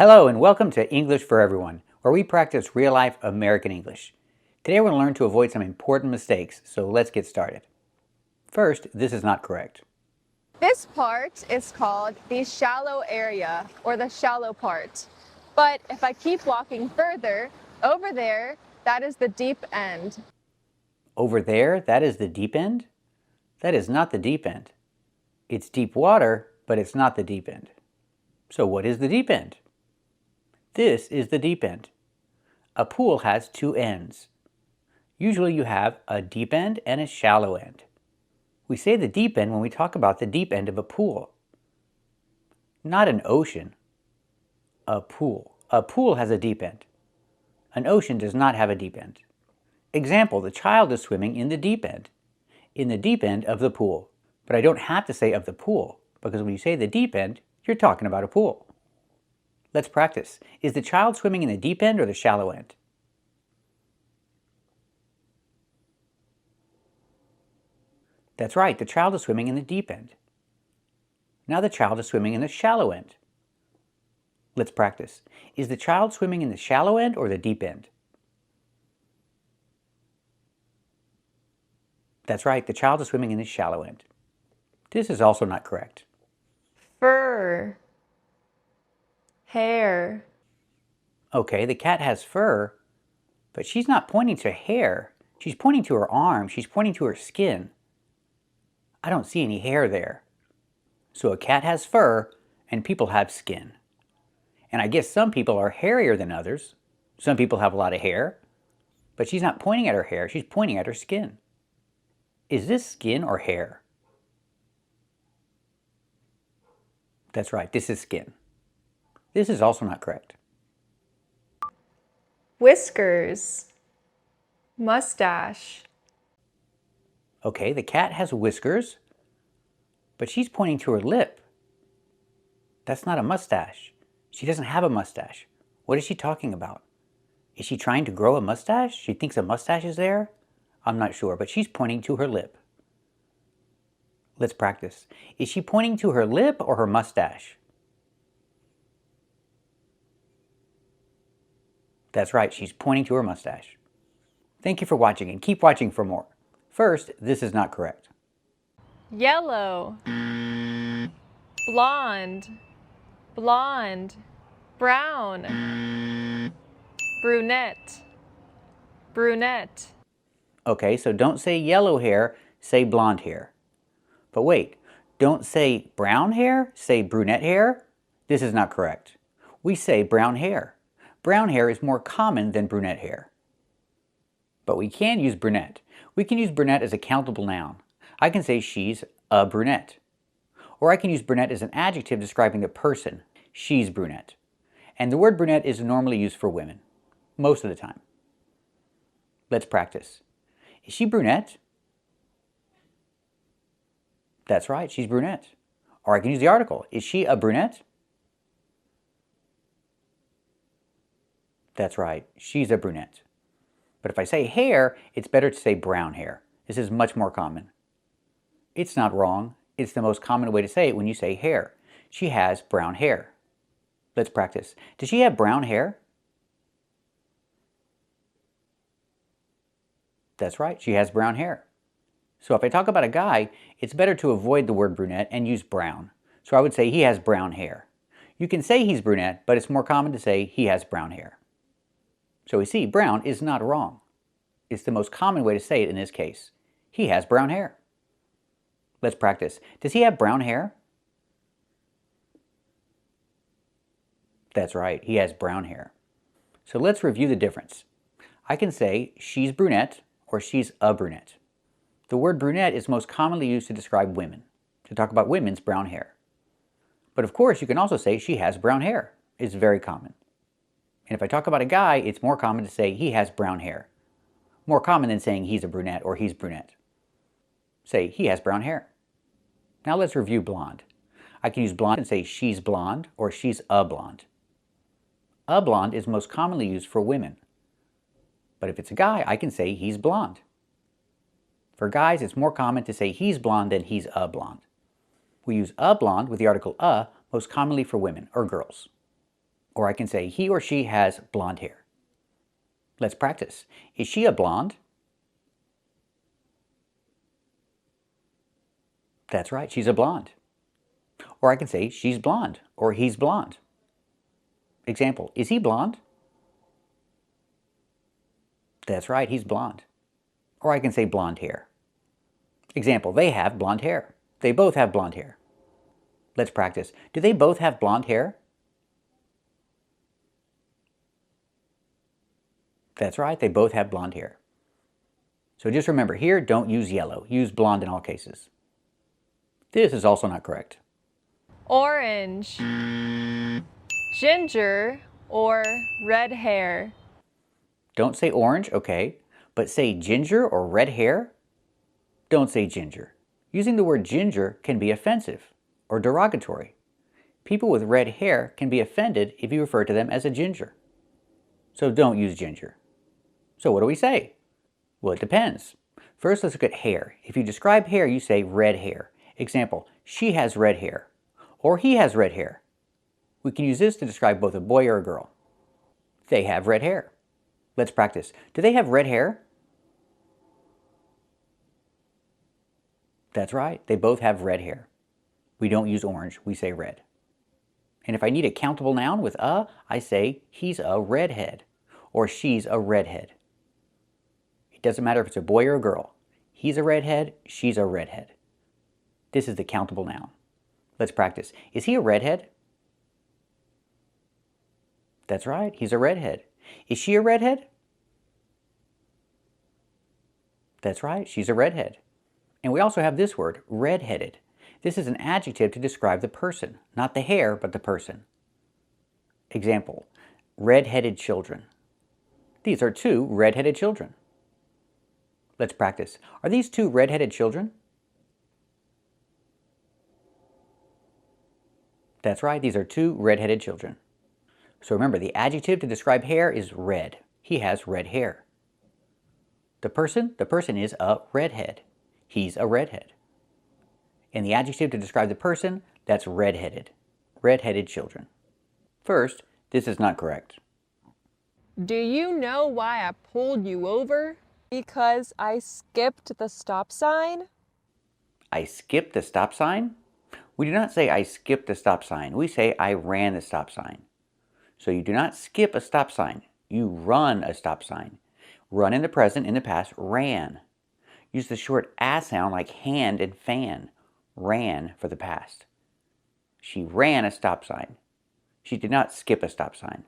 Hello and welcome to English for Everyone, where we practice real-life American English. Today we're going to learn to avoid some important mistakes, so let's get started. First, this is not correct. This part is called the shallow area, or the shallow part. But if I keep walking further, over there, that is the deep end. Over there, that is the deep end? That is not the deep end. It's deep water, but it's not the deep end. So what is the deep end? This is the deep end. A pool has two ends. Usually you have a deep end and a shallow end. We say the deep end when we talk about the deep end of a pool. Not an ocean. A pool. A pool has a deep end. An ocean does not have a deep end. Example, the child is swimming in the deep end. In the deep end of the pool. But I don't have to say of the pool, because when you say the deep end, you're talking about a pool. Let's practice. Is the child swimming in the deep end or the shallow end? That's right, the child is swimming in the deep end. Now the child is swimming in the shallow end. Let's practice. Is the child swimming in the shallow end or the deep end? That's right, the child is swimming in the shallow end. This is also not correct. Fur. Hair. Okay, the cat has fur, but she's not pointing to hair. She's pointing to her arm. She's pointing to her skin. I don't see any hair there. So a cat has fur and people have skin. And I guess some people are hairier than others. Some people have a lot of hair, but she's not pointing at her hair. She's pointing at her skin. Is this skin or hair? That's right, this is skin. This is also not correct. Whiskers. Mustache. Okay, the cat has whiskers, but she's pointing to her lip. That's not a mustache. She doesn't have a mustache. What is she talking about? Is she trying to grow a mustache? She thinks a mustache is there? I'm not sure, but she's pointing to her lip. Let's practice. Is she pointing to her lip or her mustache? That's right, she's pointing to her mustache. Thank you for watching and keep watching for more. First, this is not correct. Yellow. Blonde. Blonde. Brown. Brunette. Brunette. Okay, so don't say yellow hair, say blonde hair. But wait, don't say brown hair, say brunette hair? This is not correct. We say brown hair. Brown hair is more common than brunette hair. But we can use brunette. We can use brunette as a countable noun. I can say she's a brunette. Or I can use brunette as an adjective describing the person. She's brunette. And the word brunette is normally used for women, most of the time. Let's practice. Is she brunette? That's right, she's brunette. Or I can use the article. Is she a brunette? That's right, she's a brunette. But if I say hair, it's better to say brown hair. This is much more common. It's not wrong. It's the most common way to say it when you say hair. She has brown hair. Let's practice. Does she have brown hair? That's right, she has brown hair. So if I talk about a guy, it's better to avoid the word brunette and use brown. So I would say he has brown hair. You can say he's brunette, but it's more common to say he has brown hair. So we see brown is not wrong. It's the most common way to say it in this case. He has brown hair. Let's practice. Does he have brown hair? That's right, he has brown hair. So let's review the difference. I can say she's brunette or she's a brunette. The word brunette is most commonly used to describe women, to talk about women's brown hair. But of course, you can also say she has brown hair. It's very common. And if I talk about a guy, it's more common to say he has brown hair. More common than saying he's a brunette or he's brunette. Say he has brown hair. Now let's review blonde. I can use blonde and say she's blonde or she's a blonde. A blonde is most commonly used for women. But if it's a guy, I can say he's blonde. For guys, it's more common to say he's blonde than he's a blonde. We use a blonde with the article a most commonly for women or girls. Or I can say he or she has blonde hair. Let's practice. Is she a blonde? That's right, she's a blonde. Or I can say she's blonde or he's blonde. Example, is he blonde? That's right, he's blonde. Or I can say blonde hair. Example, they have blonde hair. They both have blonde hair. Let's practice. Do they both have blonde hair? That's right, they both have blonde hair. So just remember, here, don't use yellow. Use blonde in all cases. This is also not correct. Orange, ginger, or red hair. Don't say orange, okay, but say ginger or red hair. Don't say ginger. Using the word ginger can be offensive or derogatory. People with red hair can be offended if you refer to them as a ginger. So don't use ginger. So what do we say? Well, it depends. First, let's look at hair. If you describe hair, you say red hair. Example, she has red hair, or he has red hair. We can use this to describe both a boy or a girl. They have red hair. Let's practice. Do they have red hair? That's right, they both have red hair. We don't use orange, we say red. And if I need a countable noun with a, I say he's a redhead, or she's a redhead. It doesn't matter if it's a boy or a girl. He's a redhead, she's a redhead. This is the countable noun. Let's practice. Is he a redhead? That's right, he's a redhead. Is she a redhead? That's right, she's a redhead. And we also have this word, redheaded. This is an adjective to describe the person, not the hair, but the person. Example, red-headed children. These are two red-headed children. Let's practice. Are these two red-headed children? That's right, these are two red-headed children. So remember, the adjective to describe hair is red. He has red hair. The person is a redhead. He's a redhead. And the adjective to describe the person, that's redheaded. Redheaded children. First, this is not correct. Do you know why I pulled you over? Because I skipped the stop sign? I skipped the stop sign? We do not say I skipped the stop sign. We say I ran the stop sign. So you do not skip a stop sign. You run a stop sign. Run in the present, in the past, ran. Use the short a sound like hand and fan. Ran for the past. She ran a stop sign. She did not skip a stop sign.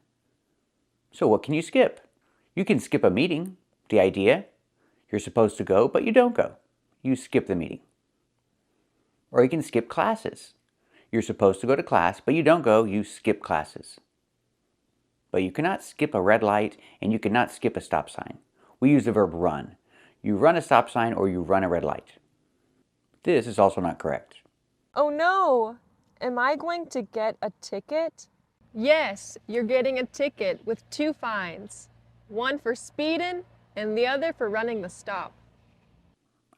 So what can you skip? You can skip a meeting. The idea? You're supposed to go, but you don't go. You skip the meeting. Or you can skip classes. You're supposed to go to class, but you don't go. You skip classes. But you cannot skip a red light, and you cannot skip a stop sign. We use the verb run. You run a stop sign or you run a red light. This is also not correct. Oh no! Am I going to get a ticket? Yes, you're getting a ticket with 2 fines. One for speeding and the other for running the stop.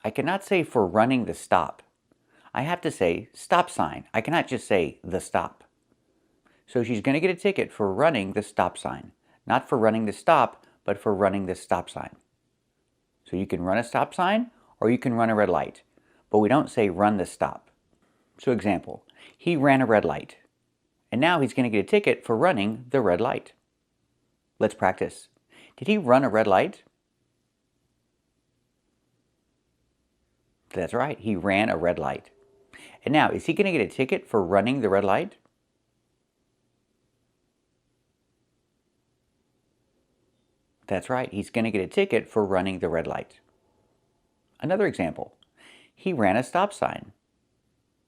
I cannot say for running the stop. I have to say stop sign. I cannot just say the stop. So she's going to get a ticket for running the stop sign. Not for running the stop, but for running the stop sign. So you can run a stop sign or you can run a red light. But we don't say run the stop. So example, he ran a red light. And now he's going to get a ticket for running the red light. Let's practice. Did he run a red light? That's right, he ran a red light. And now, is he going to get a ticket for running the red light? That's right, he's going to get a ticket for running the red light. Another example, he ran a stop sign.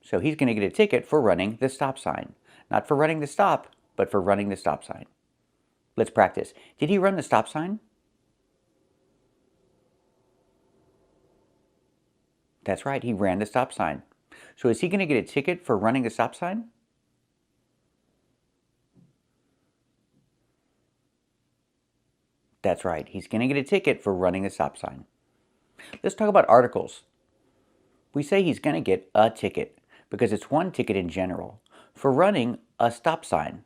So he's going to get a ticket for running the stop sign. Not for running the stop, but for running the stop sign. Let's practice. Did he run the stop sign? That's right, he ran the stop sign. So is he going to get a ticket for running the stop sign? That's right, he's going to get a ticket for running the stop sign. Let's talk about articles. We say he's going to get a ticket because it's one ticket in general for running a stop sign.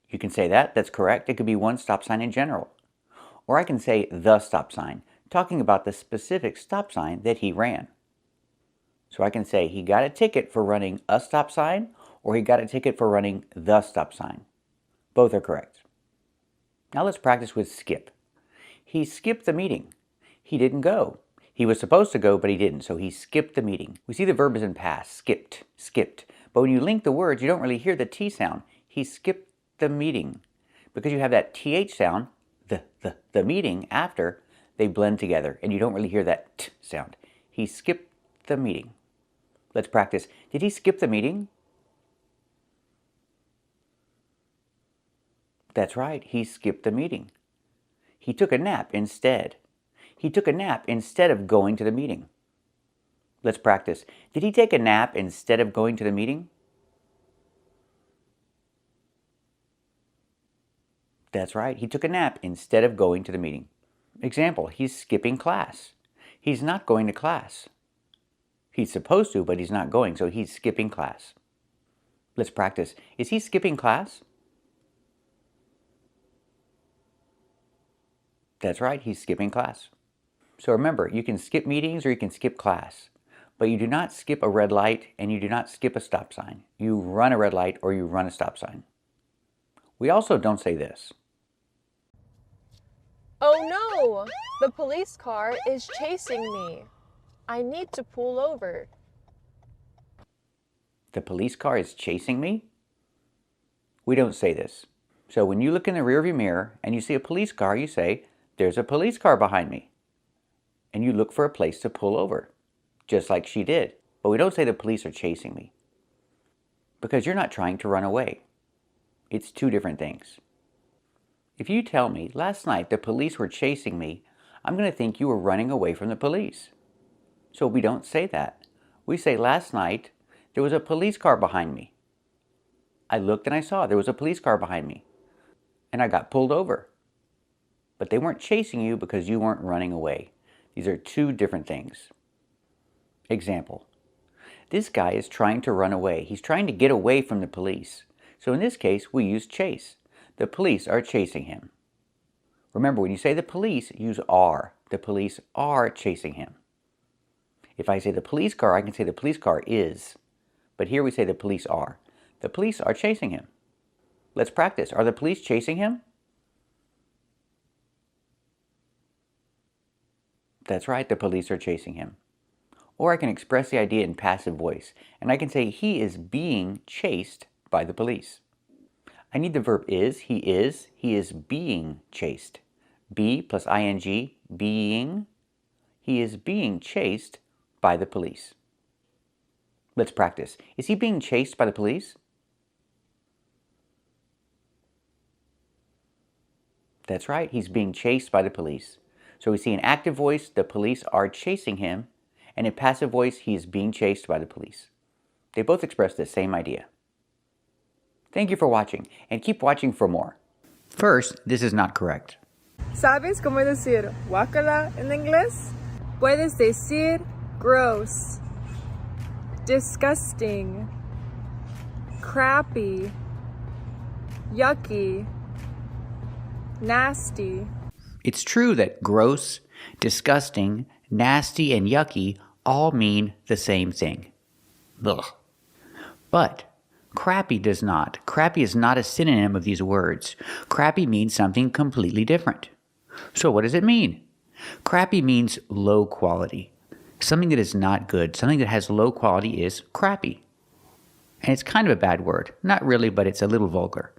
You can say that, that's correct. It could be one stop sign in general. Or I can say the stop sign, talking about the specific stop sign that he ran. So I can say he got a ticket for running a stop sign, or he got a ticket for running the stop sign. Both are correct. Now let's practice with skip. He skipped the meeting. He didn't go. He was supposed to go, but he didn't, so he skipped the meeting. We see the verb is in past, skipped, skipped. But when you link the words, you don't really hear the T sound. He skipped the meeting. Because you have that TH sound, the meeting, after, they blend together, and you don't really hear that T sound. He skipped the meeting. Let's practice. Did he skip the meeting? That's right, he skipped the meeting. He took a nap instead. He took a nap instead of going to the meeting. Let's practice. Did he take a nap instead of going to the meeting? That's right, he took a nap instead of going to the meeting. Example, he's skipping class. He's not going to class. He's supposed to, but he's not going, so he's skipping class. Let's practice. Is he skipping class? That's right, he's skipping class. So remember, you can skip meetings or you can skip class, but you do not skip a red light and you do not skip a stop sign. You run a red light or you run a stop sign. We also don't say this. Oh no! The police car is chasing me. I need to pull over. The police car is chasing me? We don't say this. So when you look in the rearview mirror and you see a police car, you say, "There's a police car behind me." And you look for a place to pull over, just like she did. But we don't say the police are chasing me, because you're not trying to run away. It's two different things. If you tell me, "Last night the police were chasing me," I'm going to think you were running away from the police. So we don't say that. We say, "Last night there was a police car behind me. I looked and I saw there was a police car behind me, and I got pulled over." But they weren't chasing you because you weren't running away. These are two different things. Example, this guy is trying to run away. He's trying to get away from the police. So in this case, we use chase. The police are chasing him. Remember, when you say the police, use are. The police are chasing him. If I say the police car, I can say the police car is. But here we say the police are. The police are chasing him. Let's practice. Are the police chasing him? That's right, the police are chasing him. Or I can express the idea in passive voice, and I can say he is being chased by the police. I need the verb is. He is being chased. Be plus ing, being. He is being chased by the police. Let's practice. Is he being chased by the police? That's right, he's being chased by the police. So we see in active voice, the police are chasing him, and in passive voice, he is being chased by the police. They both express the same idea. Thank you for watching, and keep watching for more. First, this is not correct. ¿Sabes cómo decir guácala en inglés? Puedes decir gross, disgusting, crappy, yucky, nasty. It's true that gross, disgusting, nasty, and yucky all mean the same thing. Ugh. But crappy does not. Crappy is not a synonym of these words. Crappy means something completely different. So what does it mean? Crappy means low quality. Something that is not good, something that has low quality is crappy. And it's kind of a bad word. Not really, but it's a little vulgar.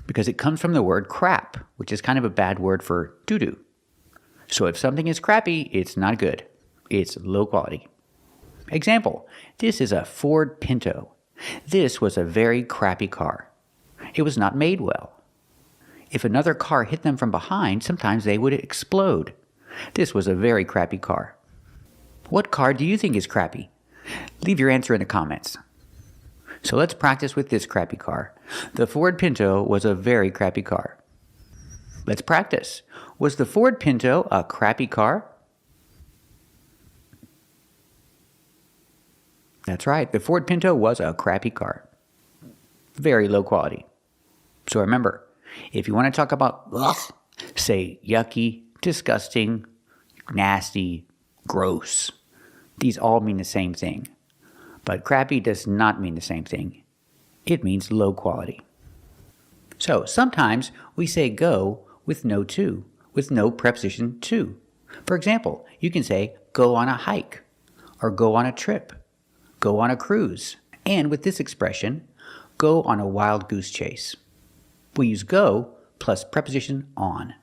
Because it comes from the word crap, which is kind of a bad word for doo-doo. So if something is crappy, it's not good. It's low quality. Example, this is a Ford Pinto. This was a very crappy car. It was not made well. If another car hit them from behind, sometimes they would explode. This was a very crappy car. What car do you think is crappy? Leave your answer in the comments. So let's practice with this crappy car. The Ford Pinto was a very crappy car. Let's practice. Was the Ford Pinto a crappy car? That's right, the Ford Pinto was a crappy car. Very low quality. So remember, if you want to talk about ugh, say yucky, disgusting, nasty, gross. These all mean the same thing. But crappy does not mean the same thing. It means low quality. So sometimes we say go with no to, with no preposition to. For example, you can say go on a hike, or go on a trip, go on a cruise. And with this expression, go on a wild goose chase. We use go plus preposition on.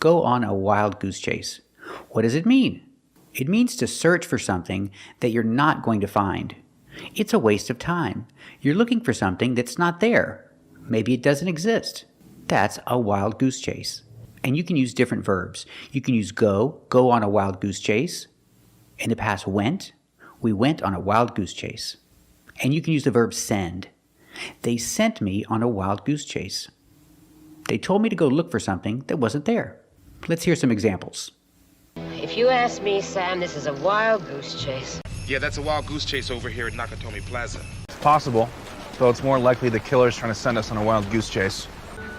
Go on a wild goose chase. What does it mean? It means to search for something that you're not going to find. It's a waste of time. You're looking for something that's not there. Maybe it doesn't exist. That's a wild goose chase. And you can use different verbs. You can use go on a wild goose chase. In the past, went. We went on a wild goose chase. And you can use the verb send. They sent me on a wild goose chase. They told me to go look for something that wasn't there. Let's hear some examples. If you ask me, Sam, this is a wild goose chase. Yeah, that's a wild goose chase over here at Nakatomi Plaza. It's possible, though it's more likely the killer's trying to send us on a wild goose chase.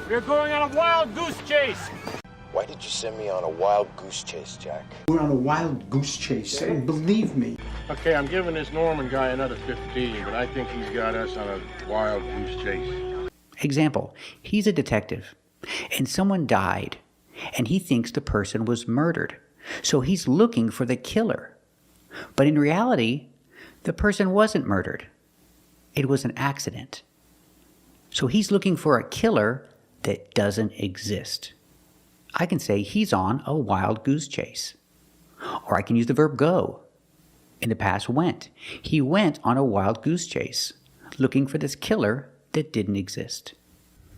We're going on a wild goose chase! Why did you send me on a wild goose chase, Jack? We're on a wild goose chase, and believe me. Okay, I'm giving this Norman guy another 15, but I think he's got us on a wild goose chase. Example, he's a detective, and someone died, and he thinks the person was murdered. So he's looking for the killer. But in reality, the person wasn't murdered. It was an accident. So he's looking for a killer that doesn't exist. I can say he's on a wild goose chase. Or I can use the verb go. In the past, went. He went on a wild goose chase, looking for this killer that didn't exist.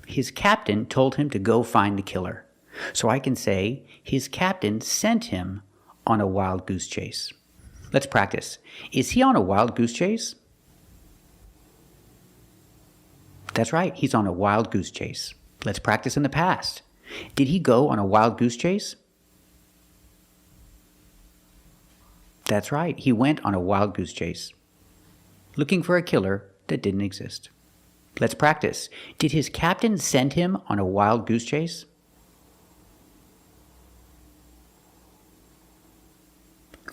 His captain told him to go find the killer. So I can say his captain sent him on a wild goose chase. Let's practice. Is he on a wild goose chase? That's right, he's on a wild goose chase. Let's practice in the past. Did he go on a wild goose chase? That's right, he went on a wild goose chase, looking for a killer that didn't exist. Let's practice. Did his captain send him on a wild goose chase?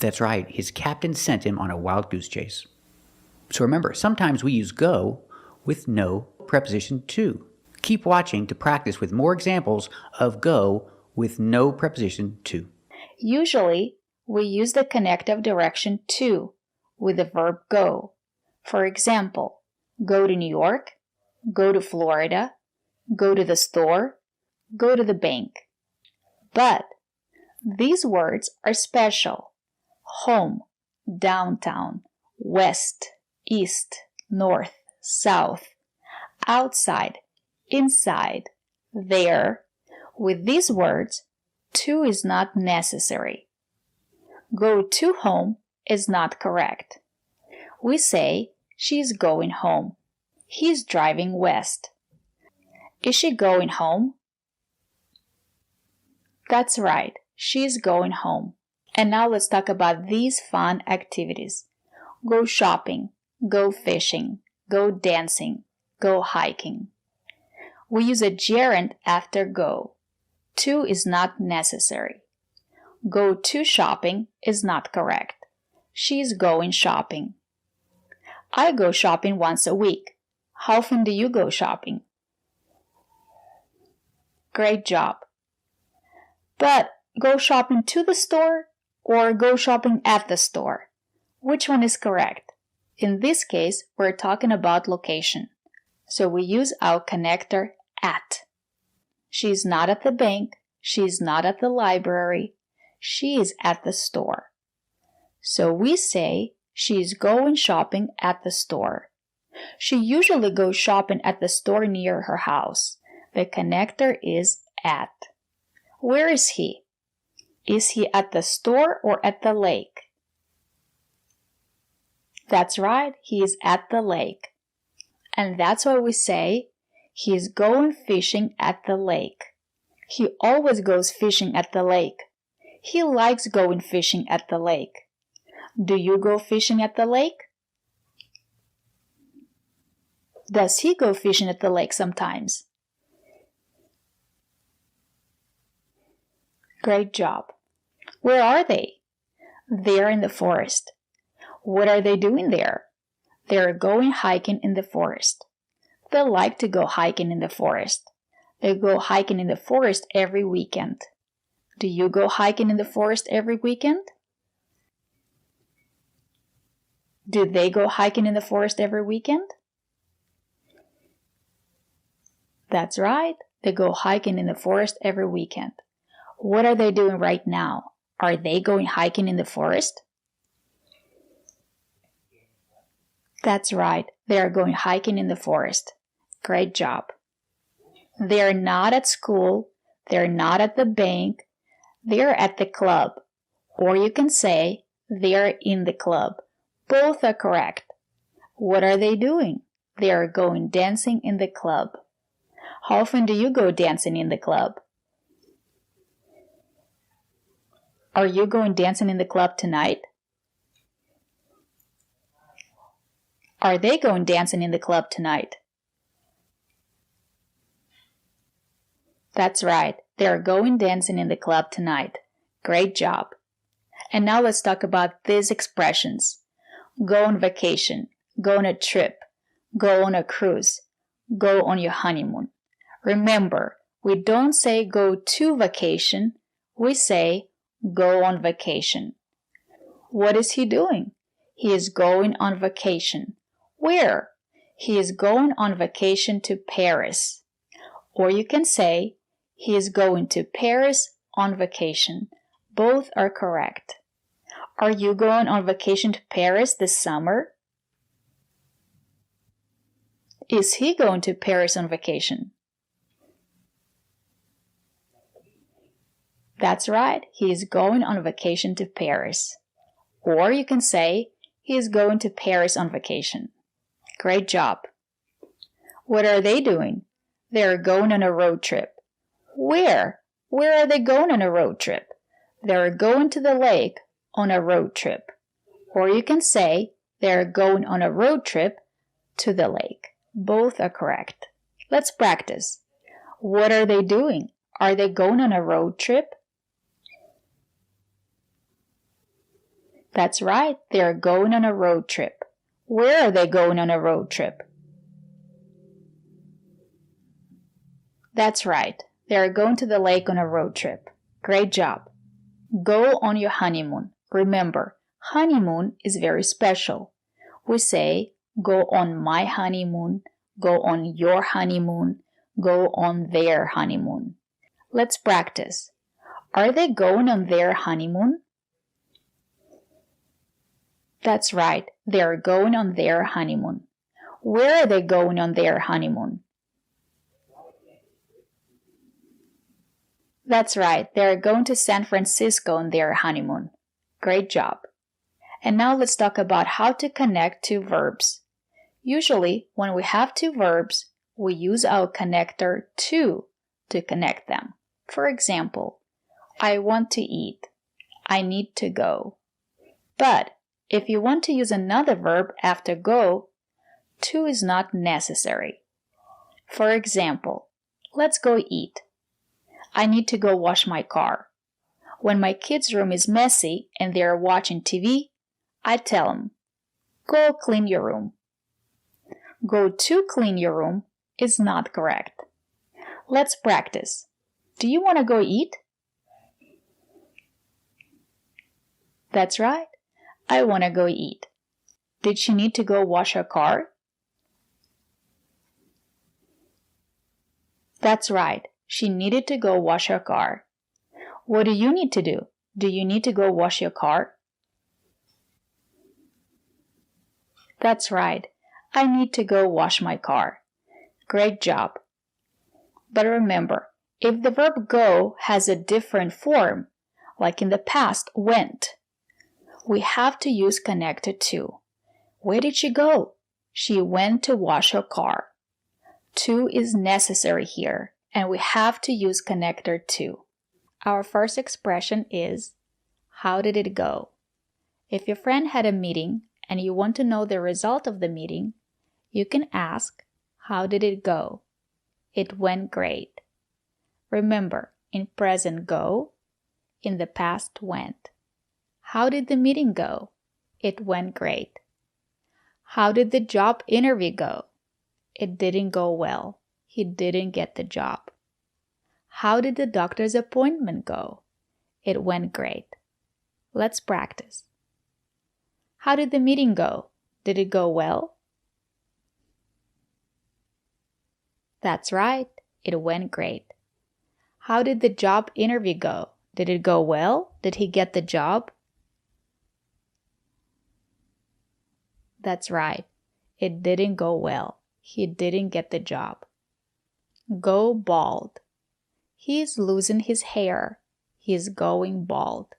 That's right, his captain sent him on a wild goose chase. So remember, sometimes we use go with no preposition to. Keep watching to practice with more examples of go with no preposition to. Usually, we use the connective direction to with the verb go. For example, go to New York, go to Florida, go to the store, go to the bank. But these words are special. Home, downtown, west, east, north, south, outside, inside, there. With these words, to is not necessary. Go to home is not correct. We say, she's going home. He's driving west. Is she going home? That's right, she's going home. And now let's talk about these fun activities. Go shopping, go fishing, go dancing, go hiking. We use a gerund after go. To is not necessary. Go to shopping is not correct. She's going shopping. I go shopping once a week. How often do you go shopping? Great job. But go shopping to the store or go shopping at the store? Which one is correct? In this case, we're talking about location. So we use our connector at. She's not at the bank. She's not at the library. She is at the store. So we say she's going shopping at the store. She usually goes shopping at the store near her house. The connector is at. Where is he? Is he at the store or at the lake? That's right, he is at the lake. And that's why we say he's going fishing at the lake. He always goes fishing at the lake. He likes going fishing at the lake. Do you go fishing at the lake? Does he go fishing at the lake sometimes? Great job. Where are they? They're in the forest. What are they doing there? They're going hiking in the forest. They like to go hiking in the forest. They go hiking in the forest every weekend. Do you go hiking in the forest every weekend? Do they go hiking in the forest every weekend? That's right. They go hiking in the forest every weekend. What are they doing right now? Are they going hiking in the forest? That's right. They are going hiking in the forest. Great job. They are not at school. They're not at the bank. They're at the club. Or you can say they're in the club. Both are correct. What are they doing? They are going dancing in the club. How often do you go dancing in the club? Are you going dancing in the club tonight? Are they going dancing in the club tonight? That's right. They are going dancing in the club tonight. Great job. And now let's talk about these expressions. Go on vacation. Go on a trip. Go on a cruise. Go on your honeymoon. Remember, we don't say go to vacation. We say go on vacation. What is he doing? He is going on vacation. Where? He is going on vacation to Paris. Or you can say he is going to Paris on vacation. Both are correct. Are you going on vacation to Paris this summer? Is he going to Paris on vacation? That's right. He is going on vacation to Paris. Or you can say he is going to Paris on vacation. Great job. What are they doing? They are going on a road trip. Where? Where are they going on a road trip? They are going to the lake on a road trip. Or you can say they are going on a road trip to the lake. Both are correct. Let's practice. What are they doing? Are they going on a road trip? That's right. They are going on a road trip. Where are they going on a road trip? That's right. They are going to the lake on a road trip. Great job. Go on your honeymoon. Remember, honeymoon is very special. We say, go on my honeymoon, go on your honeymoon, go on their honeymoon. Let's practice. Are they going on their honeymoon? That's right. They are going on their honeymoon. Where are they going on their honeymoon? That's right. They are going to San Francisco on their honeymoon. Great job. And now let's talk about how to connect two verbs. Usually, when we have two verbs, we use our connector to connect them. For example, I want to eat. I need to go. But if you want to use another verb after go, to is not necessary. For example, let's go eat. I need to go wash my car. When my kids' room is messy and they are watching TV, I tell them, go clean your room. Go to clean your room is not correct. Let's practice. Do you want to go eat? That's right. I want to go eat. Did she need to go wash her car? That's right. She needed to go wash her car. What do you need to do? Do you need to go wash your car? That's right. I need to go wash my car. Great job. But remember, if the verb go has a different form, like in the past, went, we have to use connector to. Where did she go? She went to wash her car. To is necessary here, and we have to use connector to. Our first expression is, how did it go? If your friend had a meeting and you want to know the result of the meeting, you can ask, how did it go? It went great. Remember, in present go, in the past went. How did the meeting go? It went great. How did the job interview go? It didn't go well. He didn't get the job. How did the doctor's appointment go? It went great. Let's practice. How did the meeting go? Did it go well? That's right. It went great. How did the job interview go? Did it go well? Did he get the job? That's right. It didn't go well. He didn't get the job. Go bald. He is losing his hair. He is going bald.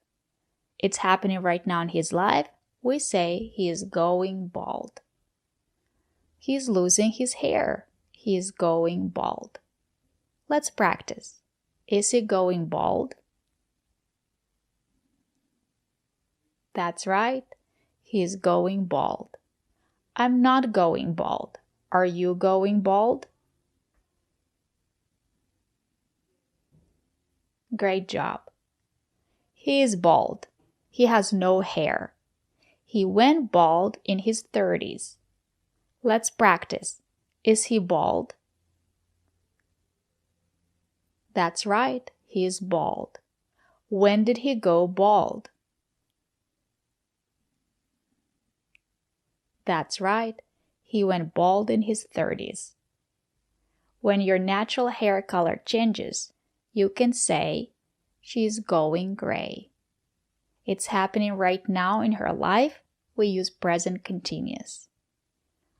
It's happening right now in his life. We say he is going bald. He is losing his hair. He is going bald. Let's practice. Is he going bald? That's right. He is going bald. I'm not going bald. Are you going bald? Great job. He is bald. He has no hair. He went bald in his 30s. Let's practice. Is he bald? That's right. He is bald. When did he go bald? That's right. He went bald in his 30s. When your natural hair color changes, you can say, she's going gray. It's happening right now in her life. We use present continuous.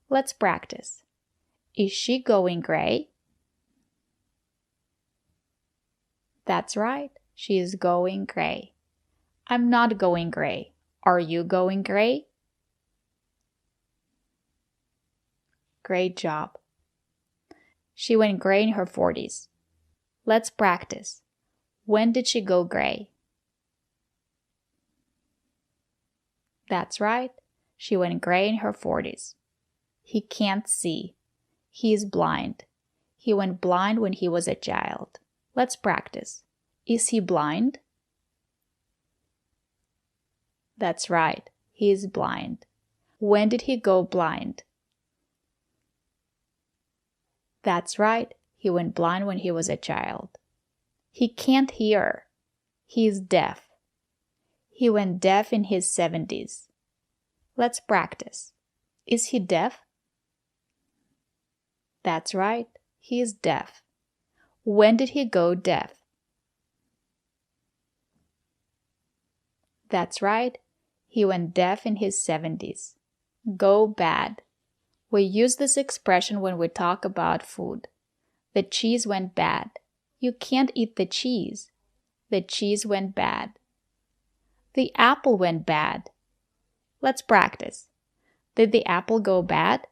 Let's practice. Is she going gray? That's right. She is going gray. I'm not going gray. Are you going gray? Great job. She went gray in her 40s. Let's practice. When did she go gray? That's right. She went gray in her 40s. He can't see. He is blind. He went blind when he was a child. Let's practice. Is he blind? That's right. He is blind. When did he go blind? That's right. He went blind when he was a child. He can't hear. He is deaf. He went deaf in his 70s. Let's practice. Is he deaf? That's right. He is deaf. When did he go deaf? That's right. He went deaf in his 70s. Go bad. We use this expression when we talk about food. The cheese went bad. You can't eat the cheese. The cheese went bad. The apple went bad. Let's practice. Did the apple go bad?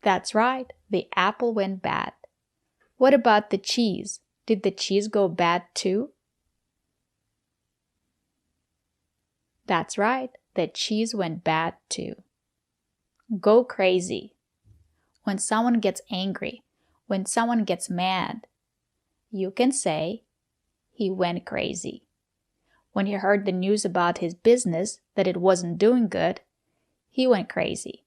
That's right. The apple went bad. What about the cheese? Did the cheese go bad too? That's right. The cheese went bad too. Go crazy. When someone gets angry, when someone gets mad, you can say, he went crazy. When he heard the news about his business that it wasn't doing good, he went crazy.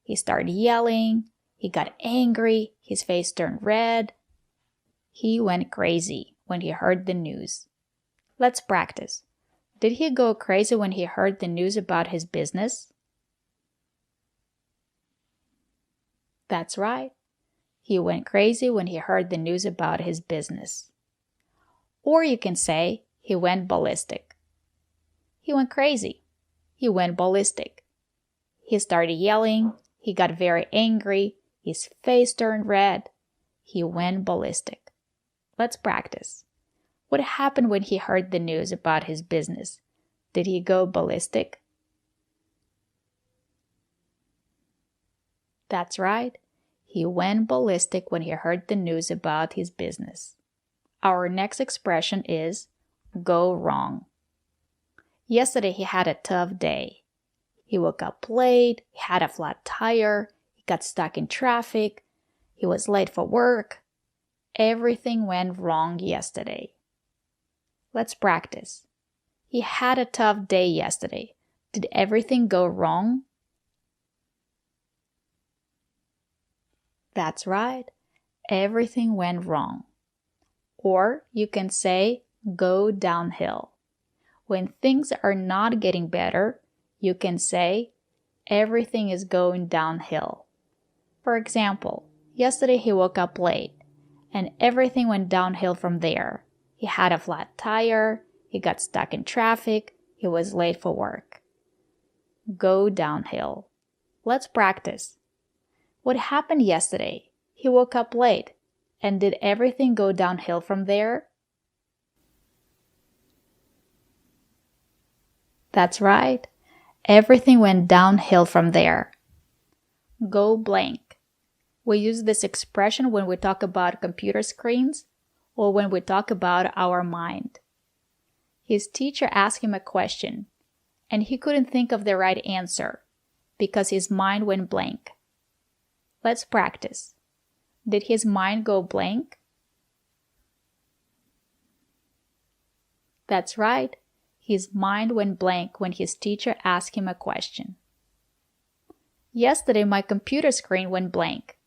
He started yelling, he got angry, his face turned red. He went crazy when he heard the news. Let's practice. Did he go crazy when he heard the news about his business? That's right. He went crazy when he heard the news about his business. Or you can say, he went ballistic. He went crazy. He went ballistic. He started yelling. He got very angry. His face turned red. He went ballistic. Let's practice. What happened when he heard the news about his business? Did he go ballistic? That's right. He went ballistic when he heard the news about his business. Our next expression is go wrong. Yesterday he had a tough day. He woke up late, he had a flat tire, he got stuck in traffic, he was late for work. Everything went wrong yesterday. Let's practice. He had a tough day yesterday. Did everything go wrong? That's right. Everything went wrong. Or you can say go downhill. When things are not getting better, you can say everything is going downhill. For example, yesterday he woke up late and everything went downhill from there. He had a flat tire, he got stuck in traffic, he was late for work. Go downhill. Let's practice. What happened yesterday? He woke up late. And did everything go downhill from there? That's right. Everything went downhill from there. Go blank. We use this expression when we talk about computer screens or when we talk about our mind. His teacher asked him a question, and he couldn't think of the right answer because his mind went blank. Let's practice. Did his mind go blank? That's right. His mind went blank when his teacher asked him a question. Yesterday, my computer screen went blank.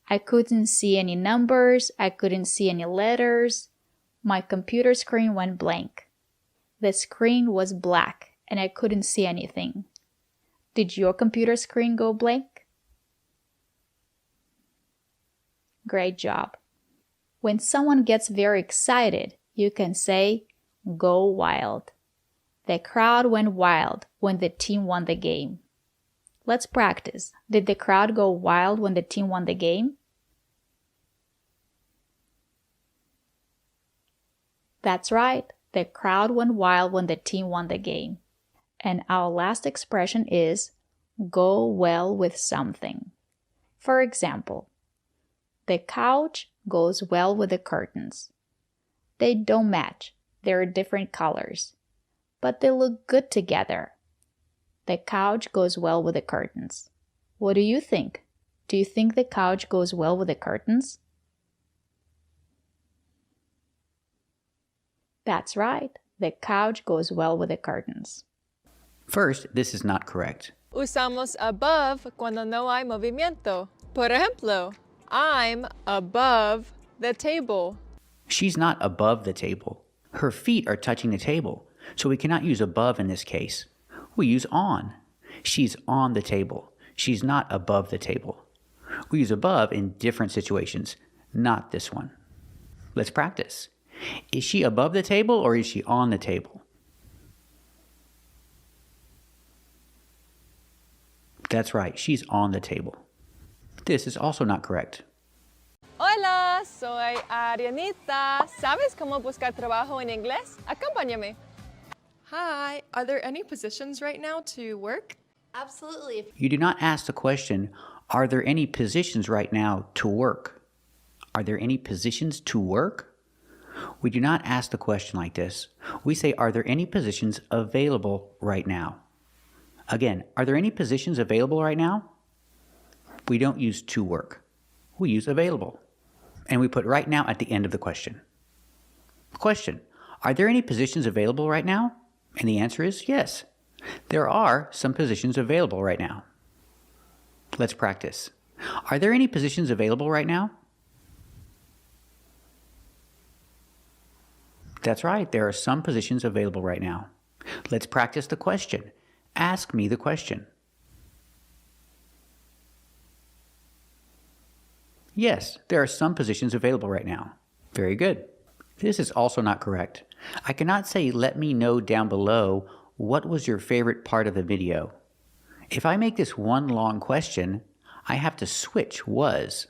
I couldn't see any numbers. I couldn't see any letters. My computer screen went blank. The screen was black and I couldn't see anything. Did your computer screen go blank? Great job. When someone gets very excited, you can say, go wild. The crowd went wild when the team won the game. Let's practice. Did the crowd go wild when the team won the game? That's right. The crowd went wild when the team won the game. And our last expression is, go well with something. For example, the couch goes well with the curtains. They don't match. They're different colors. But they look good together. The couch goes well with the curtains. What do you think? Do you think the couch goes well with the curtains? That's right. The couch goes well with the curtains. First, this is not correct. Usamos above cuando no hay movimiento. Por ejemplo, I'm above the table. She's not above the table. Her feet are touching the table, so we cannot use above in this case. We use on. She's on the table. She's not above the table. We use above in different situations, not this one. Let's practice. Is she above the table or is she on the table? That's right, she's on the table. This is also not correct. Hola, soy Ariannita. ¿Sabes cómo buscar trabajo en inglés? Acompáñame. Hi, are there any positions right now to work? Absolutely. You do not ask the question, are there any positions right now to work? Are there any positions to work? We do not ask the question like this. We say, are there any positions available right now? Again, are there any positions available right now? We don't use to work. We use available. And we put right now at the end of the question. Question, are there any positions available right now? And the answer is yes. There are some positions available right now. Let's practice. Are there any positions available right now? That's right, there are some positions available right now. Let's practice the question. Ask me the question. Yes, there are some positions available right now. Very good. This is also not correct. I cannot say, let me know down below what was your favorite part of the video. If I make this one long question, I have to switch was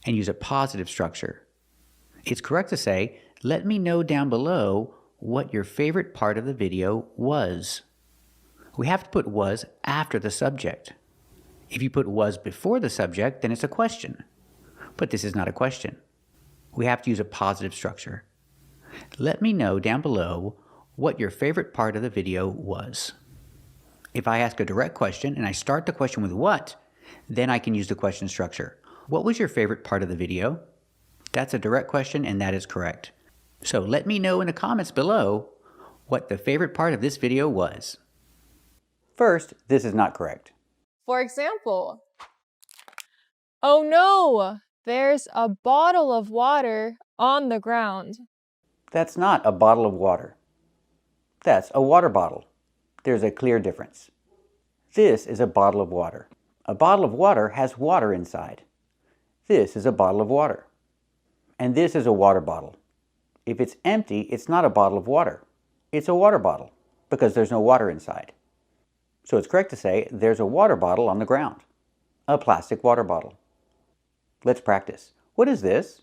and use a positive structure. It's correct to say, let me know down below what your favorite part of the video was. We have to put was after the subject. If you put was before the subject, then it's a question. But this is not a question. We have to use a positive structure. Let me know down below what your favorite part of the video was. If I ask a direct question and I start the question with what, then I can use the question structure. What was your favorite part of the video? That's a direct question, and that is correct. So let me know in the comments below what the favorite part of this video was. First, this is not correct. For example, oh no, there's a bottle of water on the ground. That's not a bottle of water. That's a water bottle. There's a clear difference. This is a bottle of water. A bottle of water has water inside. This is a bottle of water. And this is a water bottle. If it's empty, it's not a bottle of water. It's a water bottle because there's no water inside. So it's correct to say there's a water bottle on the ground. A plastic water bottle. Let's practice. What is this?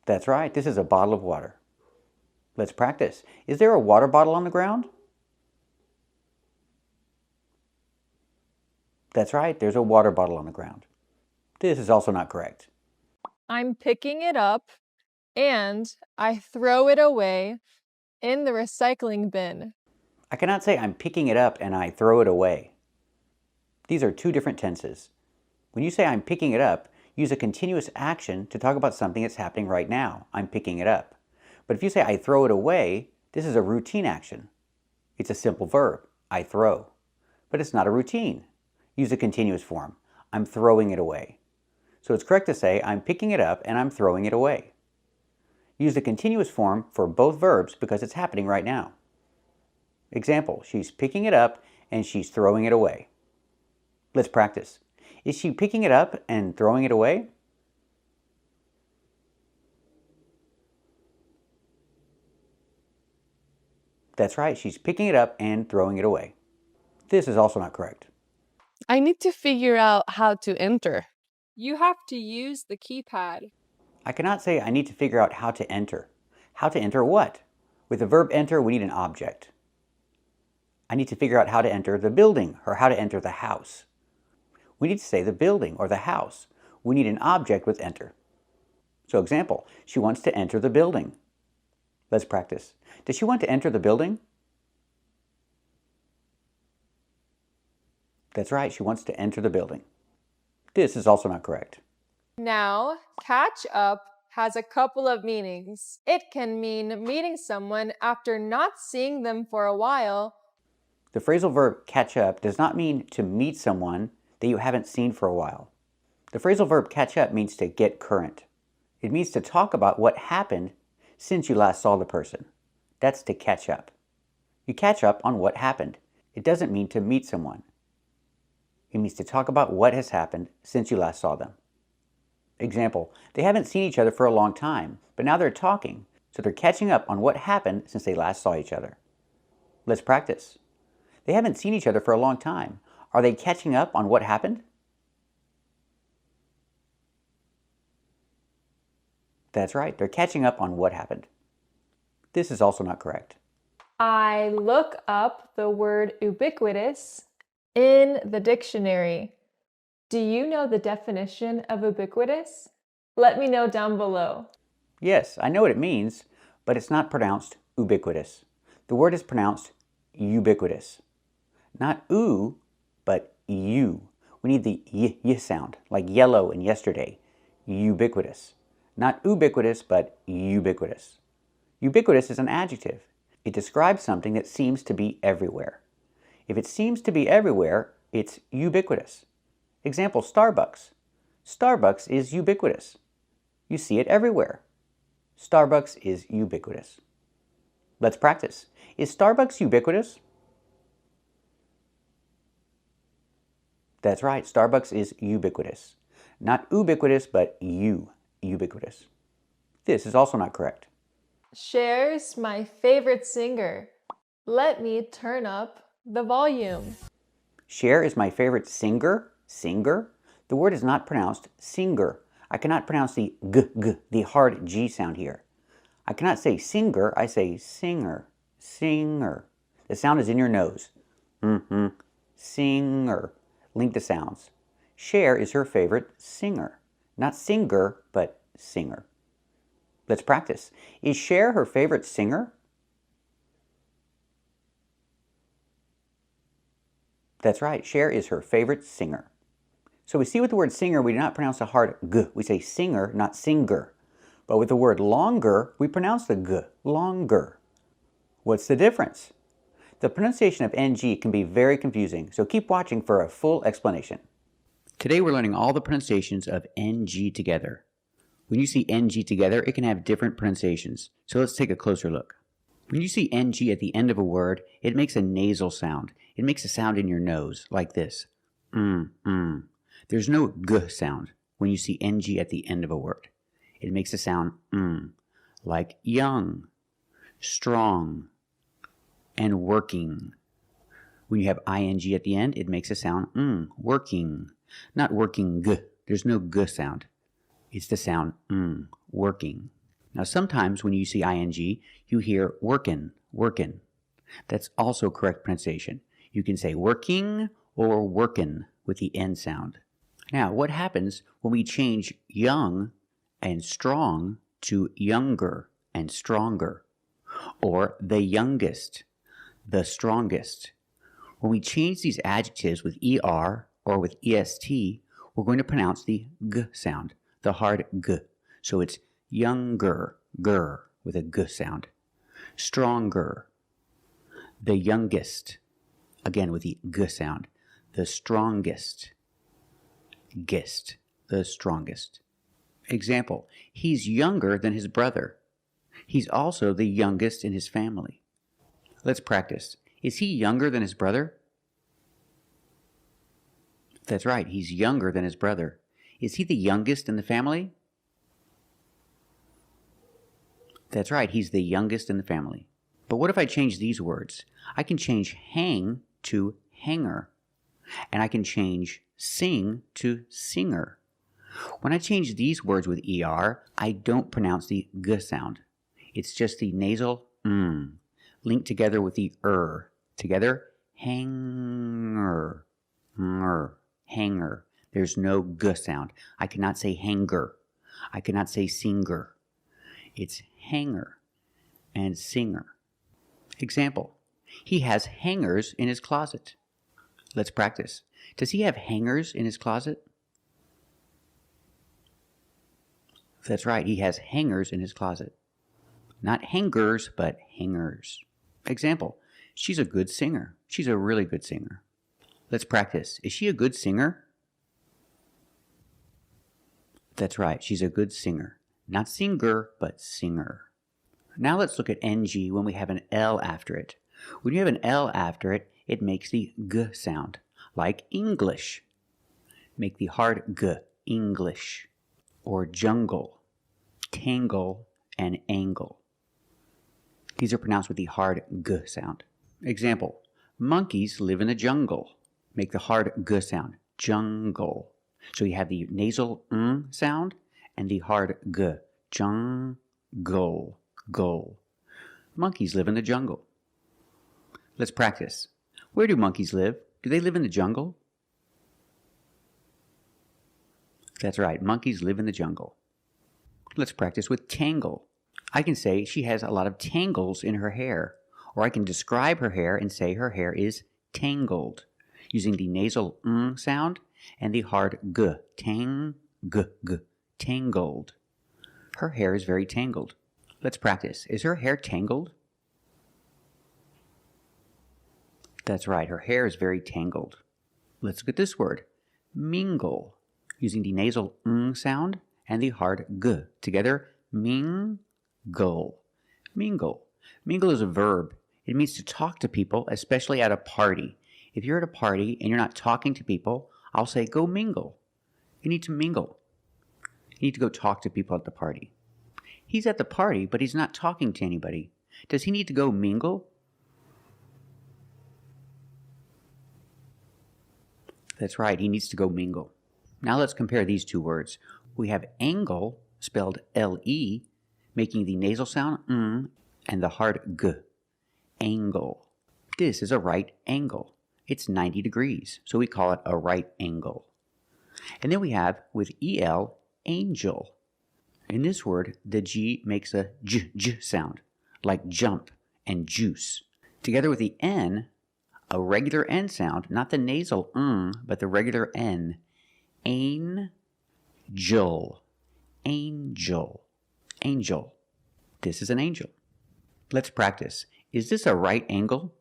That's right, this is a bottle of water. Let's practice. Is there a water bottle on the ground? That's right, there's a water bottle on the ground. This is also not correct. I'm picking it up and I throw it away in the recycling bin. I cannot say I'm picking it up and I throw it away. These are two different tenses. When you say I'm picking it up, use a continuous action to talk about something that's happening right now. I'm picking it up. But if you say I throw it away, this is a routine action. It's a simple verb, I throw. But it's not a routine. Use a continuous form. I'm throwing it away. So it's correct to say I'm picking it up and I'm throwing it away. Use the continuous form for both verbs because it's happening right now. Example, she's picking it up and she's throwing it away. Let's practice. Is she picking it up and throwing it away? That's right, she's picking it up and throwing it away. This is also not correct. I need to figure out how to enter. You have to use the keypad. I cannot say I need to figure out how to enter. How to enter what? With the verb enter, we need an object. I need to figure out how to enter the building or how to enter the house. We need to say the building or the house. We need an object with enter. So example, she wants to enter the building. Let's practice. Does she want to enter the building? That's right, she wants to enter the building. This is also not correct. Now, catch up has a couple of meanings. It can mean meeting someone after not seeing them for a while. The phrasal verb catch up does not mean to meet someone that you haven't seen for a while. The phrasal verb catch up means to get current. It means to talk about what happened since you last saw the person. That's to catch up. You catch up on what happened. It doesn't mean to meet someone. It means to talk about what has happened since you last saw them. Example, they haven't seen each other for a long time, but now they're talking, so they're catching up on what happened since they last saw each other. Let's practice. They haven't seen each other for a long time. Are they catching up on what happened? That's right, they're catching up on what happened. This is also not correct. I look up the word ubiquitous in the dictionary. Do you know the definition of ubiquitous? Let me know down below. Yes, I know what it means, but it's not pronounced ubiquitous. The word is pronounced ubiquitous. Not oo, but u. We need the y sound, like yellow and yesterday. Ubiquitous. Not ubiquitous, but ubiquitous. Ubiquitous is an adjective. It describes something that seems to be everywhere. If it seems to be everywhere, it's ubiquitous. Example, Starbucks. Starbucks is ubiquitous. You see it everywhere. Starbucks is ubiquitous. Let's practice. Is Starbucks ubiquitous? That's right, Starbucks is ubiquitous. Not ubiquitous, but ubiquitous. This is also not correct. Cher's my favorite singer. Let me turn up the volume. Cher is my favorite singer. Singer? The word is not pronounced singer. I cannot pronounce the g, the hard G sound here. I cannot say singer, I say singer. Singer. The sound is in your nose. Singer. Link the sounds. Cher is her favorite singer. Not singer, but singer. Let's practice. Is Cher her favorite singer? That's right, Cher is her favorite singer. So we see with the word singer, we do not pronounce the hard g. We say singer, not singer. But with the word longer, we pronounce the g, longer. What's the difference? The pronunciation of ng can be very confusing, so keep watching for a full explanation. Today we're learning all the pronunciations of ng together. When you see ng together, it can have different pronunciations, so let's take a closer look. When you see ng at the end of a word, it makes a nasal sound. It makes a sound in your nose, like this. There's no g sound when you see ng at the end of a word. It makes a sound like young, strong, and working. When you have ing at the end, it makes a sound working, not working g. There's no g sound. It's the sound working. Now sometimes when you see ing, you hear workin', workin'. That's also correct pronunciation. You can say working or workin' with the N sound. Now what happens when we change young and strong to younger and stronger? Or the youngest, the strongest. When we change these adjectives with er or with est, we're going to pronounce the g sound, the hard g. So it's younger, ger, with a g sound. Stronger, the youngest, again with the g sound. The strongest, gist, the strongest. Example, he's younger than his brother. He's also the youngest in his family. Let's practice. Is he younger than his brother? That's right, he's younger than his brother. Is he the youngest in the family? That's right, he's the youngest in the family. But what if I change these words? I can change hang to hanger. And I can change sing to singer. When I change these words with er, I don't pronounce the g sound. It's just the nasal linked together with the Together, hanger, hanger. There's no g sound. I cannot say hanger. I cannot say singer. It's hanger and singer. Example, he has hangers in his closet. Let's practice. Does he have hangers in his closet? That's right, he has hangers in his closet. Not hangers, but hangers. Example, she's a good singer. She's a really good singer. Let's practice. Is she a good singer? That's right, she's a good singer. Not singer, but singer. Now let's look at ng when we have an L after it. When you have an L after it, it makes the g sound, like English. Make the hard g, English. Or jungle, tangle, and angle. These are pronounced with the hard g sound. Example, monkeys live in the jungle. Make the hard g sound, jungle. So you have the nasal sound and the hard g, jungle, go. Monkeys live in the jungle. Let's practice. Where do monkeys live? Do they live in the jungle? That's right, monkeys live in the jungle. Let's practice with tangle. I can say she has a lot of tangles in her hair, or I can describe her hair and say her hair is tangled, using the nasal sound and the hard g, tangled. Her hair is very tangled. Let's practice. Is her hair tangled? That's right, her hair is very tangled. Let's look at this word, mingle, using the nasal sound and the hard g. Together, mingle. Mingle. Mingle is a verb. It means to talk to people, especially at a party. If you're at a party and you're not talking to people, I'll say, go mingle. You need to mingle. You need to go talk to people at the party. He's at the party, but he's not talking to anybody. Does he need to go mingle? That's right, he needs to go mingle. Now let's compare these two words. We have angle, spelled L-E, making the nasal sound and the hard g. Angle. This is a right angle. It's 90 degrees, so we call it a right angle. And then we have, with E-L, angel. In this word, the G makes a j sound, like jump and juice. Together with the N, a regular N sound, not the nasal but the regular N, Angel. Angel. Angel. This is an angel. Let's practice. Is this a right angle?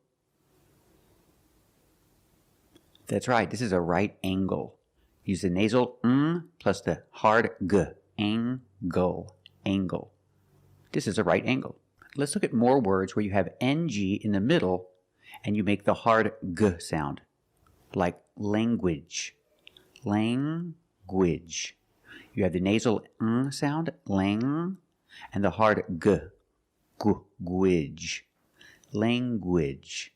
That's right. This is a right angle. Use the nasal plus the hard g. Angle. Angle. This is a right angle. Let's look at more words where you have ng in the middle and you make the hard g sound. Like language. Language. You have the nasal sound, lang, and the hard g. Gwidge. Language.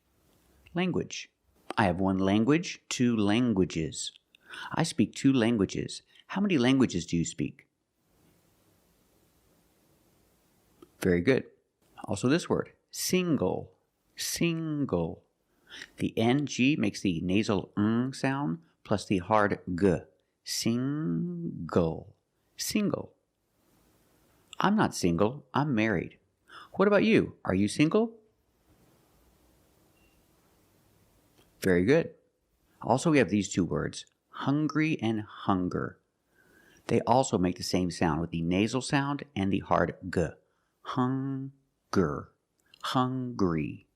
Language. I have one language, two languages. I speak two languages. How many languages do you speak? Very good. Also this word, single. Single. The ng makes the nasal sound plus the hard g. Single. Single. I'm not single. I'm married. What about you? Are you single? Very good. Also, we have these two words, hungry and hunger. They also make the same sound with the nasal sound and the hard g. Hunger. Hungry.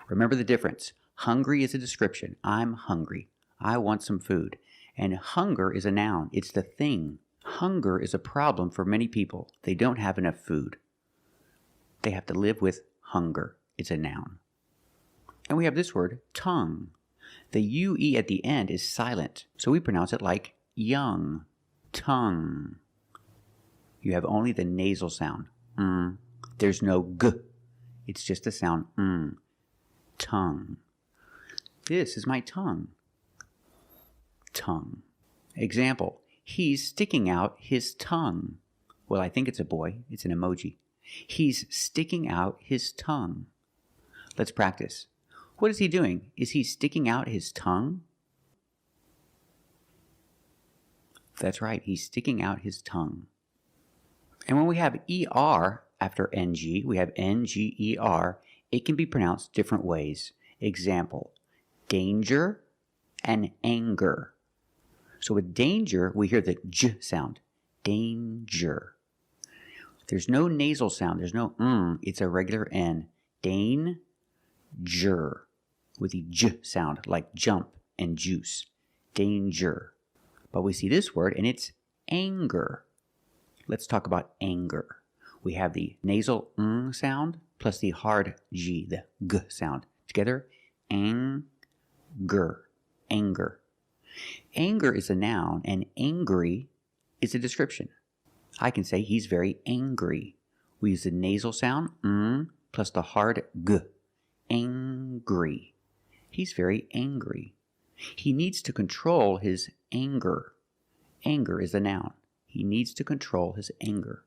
Remember the difference. Hungry is a description. I'm hungry. I want some food. And hunger is a noun. It's the thing. Hunger is a problem for many people. They don't have enough food. They have to live with hunger. It's a noun. And we have this word, tongue. The UE at the end is silent, so we pronounce it like young. Tongue. You have only the nasal sound. There's no g. It's just the sound Tongue. This is my tongue. Tongue. Example, he's sticking out his tongue. Well, I think it's a boy. It's an emoji. He's sticking out his tongue. Let's practice. What is he doing? Is he sticking out his tongue? That's right, he's sticking out his tongue. And when we have ER after NG, we have NGER, it can be pronounced different ways. Example, danger and anger. So with danger, we hear the J sound. Danger. There's no nasal sound. There's no it's a regular N. Danger. With the J sound, like jump and juice. Danger. But we see this word, and it's anger. Let's talk about anger. We have the nasal sound plus the hard G, the G sound. Together, anger. Anger. Anger is a noun, and angry is a description. I can say he's very angry. We use the nasal sound, plus the hard G. Angry. He's very angry. He needs to control his anger. Anger is a noun. He needs to control his anger.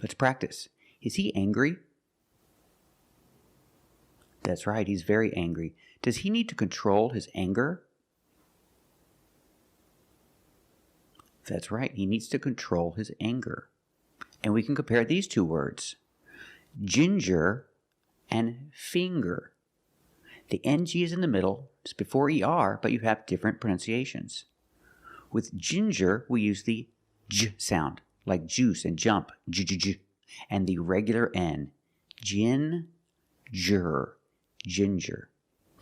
Let's practice. Is he angry? That's right, he's very angry. Does he need to control his anger? That's right, he needs to control his anger. And we can compare these two words. Ginger and finger. The NG is in the middle, it's before ER, but you have different pronunciations. With ginger, we use the J sound, like juice and jump, j, and the regular N, ginger.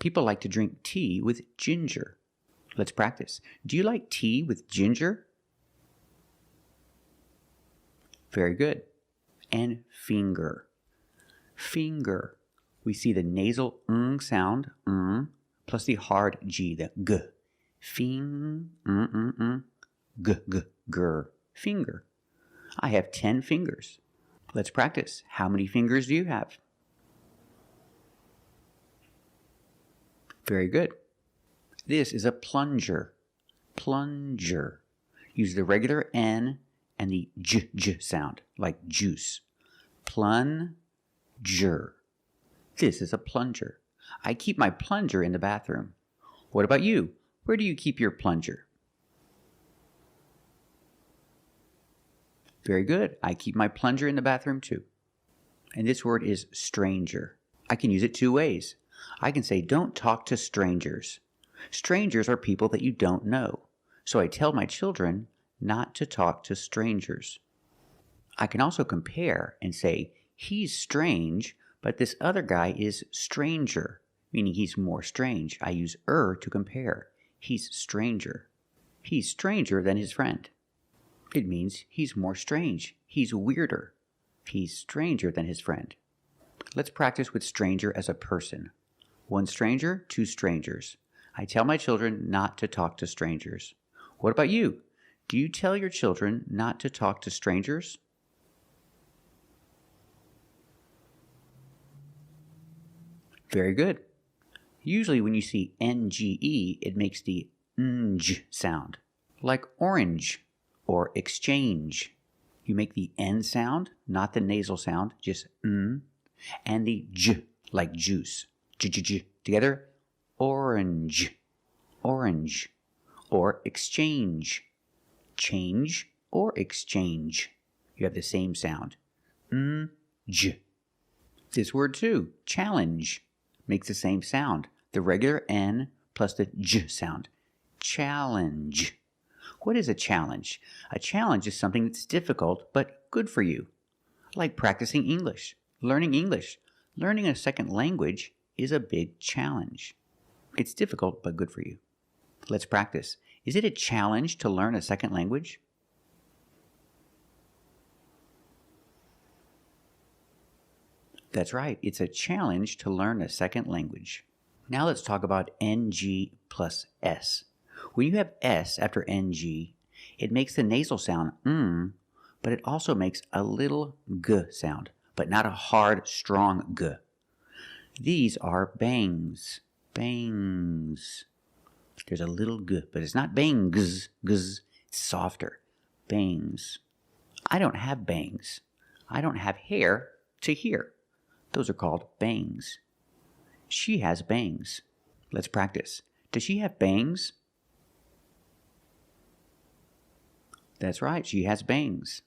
People like to drink tea with ginger. Let's practice. Do you like tea with ginger? Very good. And finger. Finger. We see the nasal sound, plus the hard G, the G. Ger. Finger. I have 10 fingers. Let's practice. How many fingers do you have? Very good. This is a plunger. Plunger. Use the regular N and the J sound, like juice. Plunger. This is a plunger. I keep my plunger in the bathroom. What about you? Where do you keep your plunger? Very good. I keep my plunger in the bathroom too. And this word is stranger. I can use it two ways. I can say, don't talk to strangers. Strangers are people that you don't know. So I tell my children not to talk to strangers. I can also compare and say, he's strange, but this other guy is stranger, meaning he's more strange. I use to compare. He's stranger. He's stranger than his friend. It means he's more strange. He's weirder. He's stranger than his friend. Let's practice with stranger as a person. One stranger, two strangers. I tell my children not to talk to strangers. What about you? Do you tell your children not to talk to strangers? Very good. Usually when you see NGE, it makes the NG sound, like orange or exchange. You make the N sound, not the nasal sound, just N, and the J, like juice. J. Together, orange, orange, or exchange, change or exchange. You have the same sound, J. This word too, challenge, makes the same sound, the regular N plus the J sound, challenge. What is a challenge? A challenge is something that's difficult but good for you, like practicing English, learning English. Learning a second language is a big challenge. It's difficult but good for you. Let's practice. Is it a challenge to learn a second language? That's right. It's a challenge to learn a second language. Now let's talk about NG plus S. When you have S after NG, it makes the nasal sound but it also makes a little G sound, but not a hard, strong G. These are bangs. Bangs. There's a little G, but it's not bangs. It's softer. Bangs. I don't have bangs. I don't have hair to hear. Those are called bangs. She has bangs. Let's practice. Does she have bangs? That's right, she has bangs.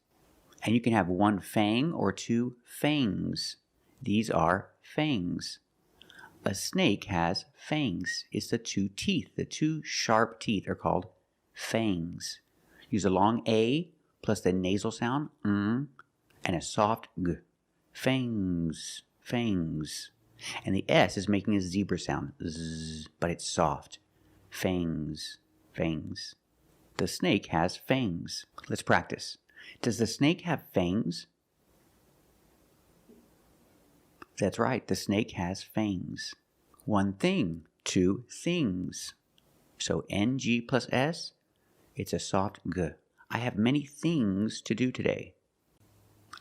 And you can have one fang or two fangs. These are fangs. A snake has fangs. It's the two teeth. The two sharp teeth are called fangs. Use a long A plus the nasal sound, and a soft G. Fangs, fangs. And the S is making a zebra sound, Z, but it's soft. Fangs, fangs. The snake has fangs. Let's practice. Does the snake have fangs? That's right, the snake has fangs. One thing, two things. So NG plus S, it's a soft G. I have many things to do today.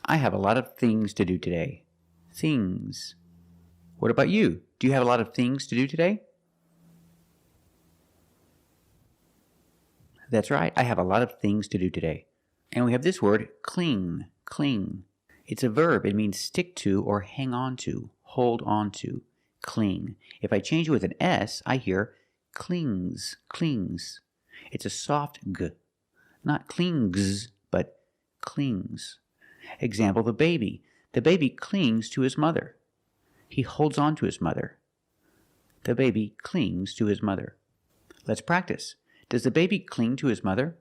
I have a lot of things to do today. Things. What about you? Do you have a lot of things to do today? That's right, I have a lot of things to do today. And we have this word, cling, cling. It's a verb. It means stick to or hang on to, hold on to, cling. If I change it with an S, I hear clings, clings. It's a soft G. Not clings, but clings. Example, the baby. The baby clings to his mother. He holds on to his mother. The baby clings to his mother. Let's practice. Does the baby cling to his mother?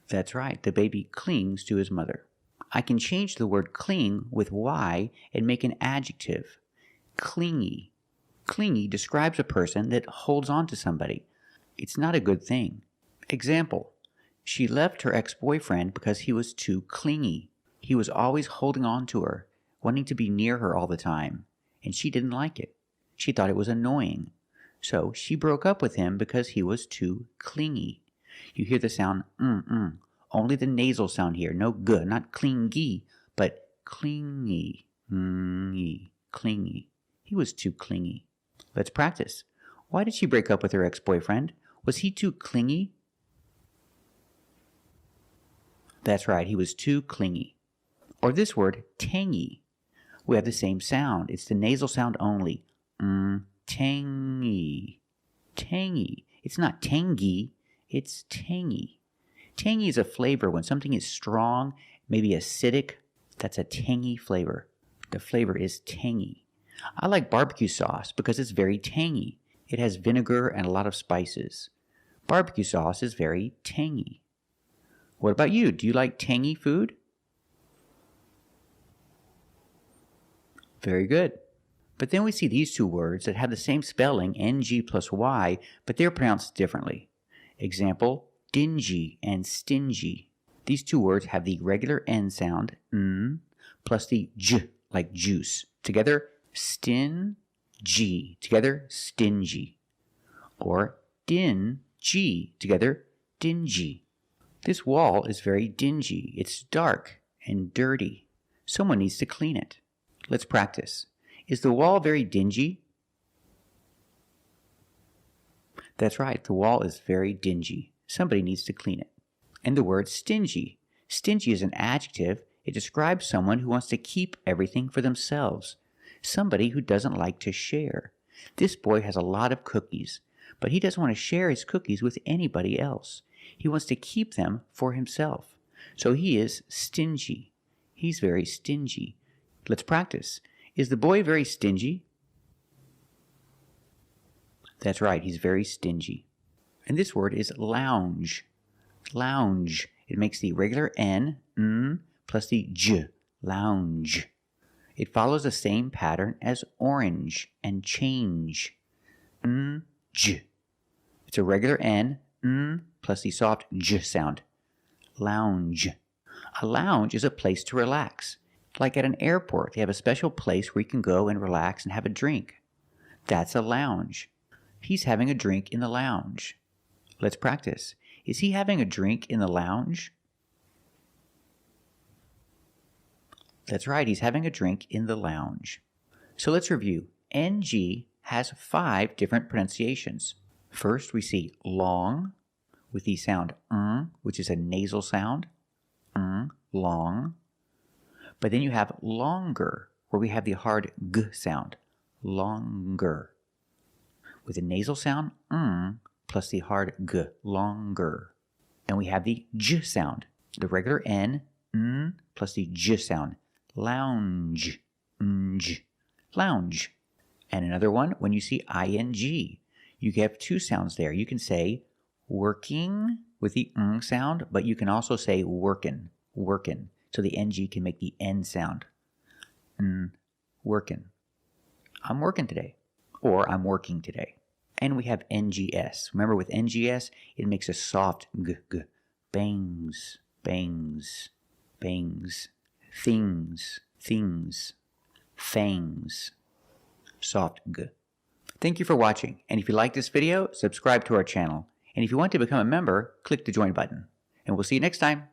That's right, the baby clings to his mother. I can change the word cling with Y and make an adjective. Clingy. Clingy describes a person that holds on to somebody. It's not a good thing. Example, she left her ex-boyfriend because he was too clingy. He was always holding on to her, wanting to be near her all the time, and she didn't like it. She thought it was annoying. So she broke up with him because he was too clingy. You hear the sound only the nasal sound here, no G, not clingy, but clingy, clingy. He was too clingy. Let's practice. Why did she break up with her ex-boyfriend? Was he too clingy? That's right, he was too clingy. Or this word, tangy. We have the same sound. It's the nasal sound only. Tangy. Tangy. It's not tangy. It's tangy. Tangy is a flavor. When something is strong, maybe acidic, that's a tangy flavor. The flavor is tangy. I like barbecue sauce because it's very tangy. It has vinegar and a lot of spices. Barbecue sauce is very tangy. What about you? Do you like tangy food? Very good. But then we see these two words that have the same spelling, ng plus y, but they're pronounced differently. Example, dingy and stingy. These two words have the regular n sound, n, plus the j, like juice. Together, stin-g. Together, stingy. Or din-g. Together, dingy. This wall is very dingy. It's dark and dirty. Someone needs to clean it. Let's practice. Is the wall very dingy? That's right, the wall is very dingy. Somebody needs to clean it. And the word stingy. Stingy is an adjective. It describes someone who wants to keep everything for themselves. Somebody who doesn't like to share. This boy has a lot of cookies, but he doesn't want to share his cookies with anybody else. He wants to keep them for himself. So he is stingy. He's very stingy. Let's practice. Is the boy very stingy? That's right, he's very stingy. And this word is lounge. Lounge. It makes the regular n, plus the j. Lounge. It follows the same pattern as orange and change. J. It's a regular n, plus the soft j sound. Lounge. A lounge is a place to relax. Like at an airport, they have a special place where you can go and relax and have a drink. That's a lounge. He's having a drink in the lounge. Let's practice. Is he having a drink in the lounge? That's right, he's having a drink in the lounge. So let's review. ng has 5 different pronunciations. First, we see long with the sound which is a nasal sound. Long. But then you have longer, where we have the hard g sound. Longer. With a nasal sound, plus the hard g. Longer. And we have the j sound. The regular n, plus the j sound. Lounge. Lounge. And another one, when you see ing, you have 2 sounds there. You can say working with the sound, but you can also say workin'. Workin'. So the ng can make the n sound. Workin'. I'm working today. Or I'm working today. And we have ngs. Remember with ngs, it makes a soft g. Bangs, bangs, bangs. Things, things. Fangs. Soft g. Thank you for watching. And if you like this video, subscribe to our channel. And if you want to become a member, click the join button. And we'll see you next time.